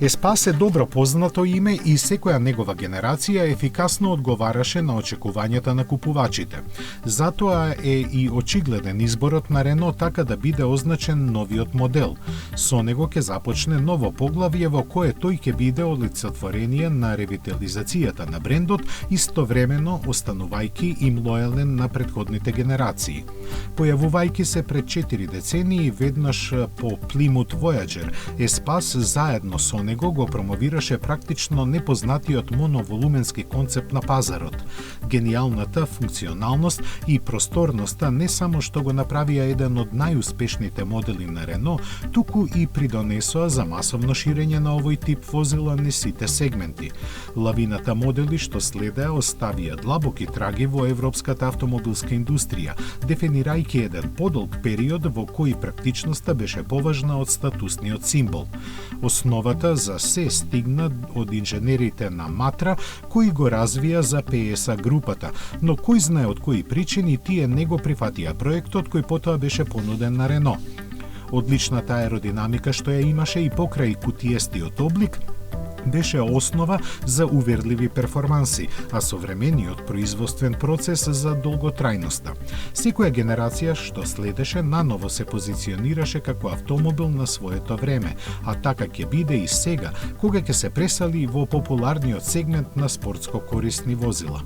Еспас е добро познато име и секоја негова генерација ефикасно одговараше на очекувањата на купувачите. Затоа е и очигледен изборот на Рено така да биде означен новиот модел. Со него ќе започне ново поглавје во кое тој ќе биде олицетворение на ревитализацијата на брендот, истовремено останувајќи им лојален на претходните генерации. Појавувајќи се пред 4 децении веднаш по Plymouth Voyager, Еспас заедно со него го промовираше практично непознатиот моноволуменски концепт на пазарот. Гениалната функционалност и просторноста не само што го направија еден од најуспешните модели на Рено, туку и придонесоа за масовно ширење на овој тип возила низ сите сегменти. Лавината модели што следеа оставија длабоки траги во европската автомобилска индустрија, дефинирајќи еден подолг период во кој практичноста беше поважна од статусниот символ. Основата за се стигна од инженерите на Матра, кои го развија за PSA групата, но кој знае од кои причини тие не го прифатија проектот кој потоа беше понуден на Рено. Одличната аеродинамика што ја имаше и покрај кутиестиот облик, беше основа за уверливи перформанси, а современиот производствен процес за долготрајноста. Секоја генерација што следеше наново се позиционираше како автомобил на своето време, а така ќе биде и сега, кога ќе се пресали во популарниот сегмент на спортско корисни возила.